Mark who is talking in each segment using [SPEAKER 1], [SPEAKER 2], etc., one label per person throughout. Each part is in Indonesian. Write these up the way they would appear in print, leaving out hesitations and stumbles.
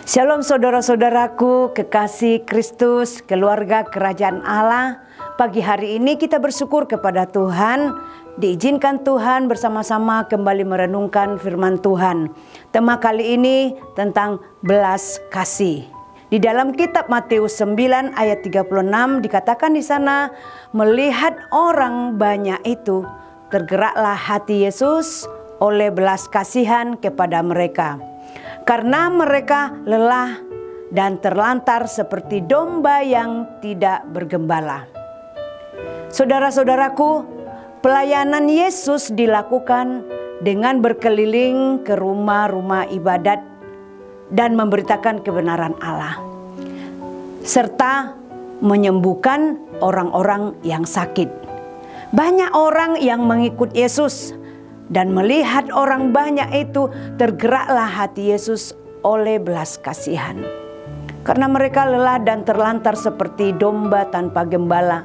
[SPEAKER 1] Shalom saudara-saudaraku, kekasih Kristus, keluarga kerajaan Allah. Pagi hari ini kita bersyukur kepada Tuhan, diizinkan Tuhan bersama-sama kembali merenungkan firman Tuhan. Tema kali ini tentang belas kasih. Di dalam kitab Matius 9 ayat 36 dikatakan di sana, melihat orang banyak itu, tergeraklah hati Yesus oleh belas kasihan kepada mereka. Karena mereka lelah dan terlantar seperti domba yang tidak bergembala. Saudara-saudaraku, pelayanan Yesus dilakukan dengan berkeliling ke rumah-rumah ibadat dan memberitakan kebenaran Allah, serta menyembuhkan orang-orang yang sakit. Banyak orang yang mengikut Yesus. Dan melihat orang banyak itu, tergeraklah hati Yesus oleh belas kasihan. Karena mereka lelah dan terlantar seperti domba tanpa gembala.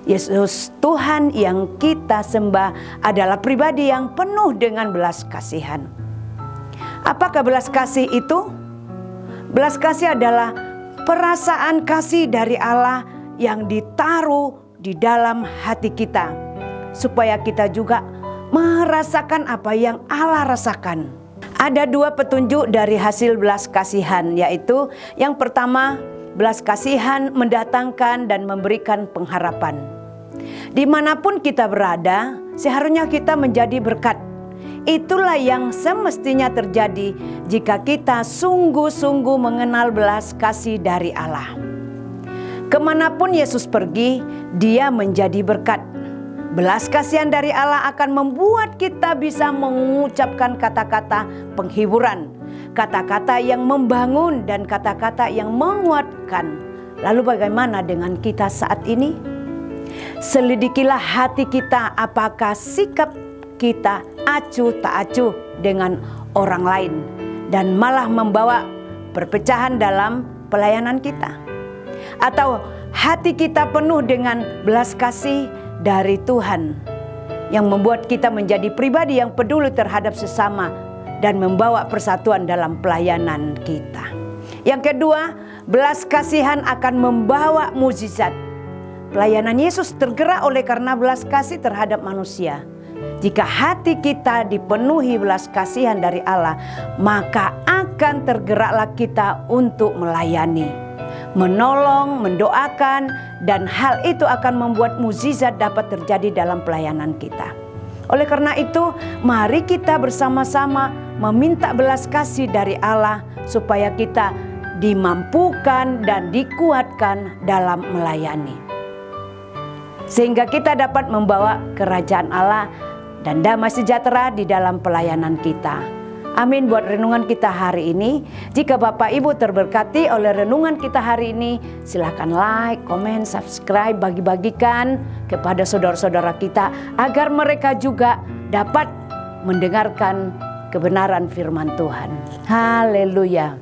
[SPEAKER 1] Yesus Tuhan yang kita sembah adalah pribadi yang penuh dengan belas kasihan. Apakah belas kasih itu? Belas kasih adalah perasaan kasih dari Allah yang ditaruh di dalam hati kita, supaya kita juga merasakan apa yang Allah rasakan. Ada dua petunjuk dari hasil belas kasihan, yaitu yang pertama, belas kasihan mendatangkan dan memberikan pengharapan. Dimanapun kita berada, seharusnya kita menjadi berkat. Itulah yang semestinya terjadi jika kita sungguh-sungguh mengenal belas kasih dari Allah. Kemanapun Yesus pergi, dia menjadi berkat. Belas kasihan dari Allah akan membuat kita bisa mengucapkan kata-kata penghiburan, kata-kata yang membangun dan kata-kata yang menguatkan. Lalu bagaimana dengan kita saat ini? Selidikilah hati kita, apakah sikap kita acuh tak acuh dengan orang lain dan malah membawa perpecahan dalam pelayanan kita. Atau hati kita penuh dengan belas kasih dari Tuhan yang membuat kita menjadi pribadi yang peduli terhadap sesama dan membawa persatuan dalam pelayanan kita. Yang kedua, belas kasihan akan membawa mukjizat. Pelayanan Yesus tergerak oleh karena belas kasih terhadap manusia. Jika hati kita dipenuhi belas kasihan dari Allah, maka akan tergeraklah kita untuk melayani, menolong, mendoakan, dan hal itu akan membuat mukjizat dapat terjadi dalam pelayanan kita. Oleh karena itu, mari kita bersama-sama meminta belas kasih dari Allah supaya kita dimampukan dan dikuatkan dalam melayani. Sehingga kita dapat membawa kerajaan Allah dan damai sejahtera di dalam pelayanan kita. Amin buat renungan kita hari ini. Jika Bapak Ibu terberkati oleh renungan kita hari ini, silahkan like, komen, subscribe, bagi-bagikan kepada saudara-saudara kita agar mereka juga dapat mendengarkan kebenaran firman Tuhan. Haleluya.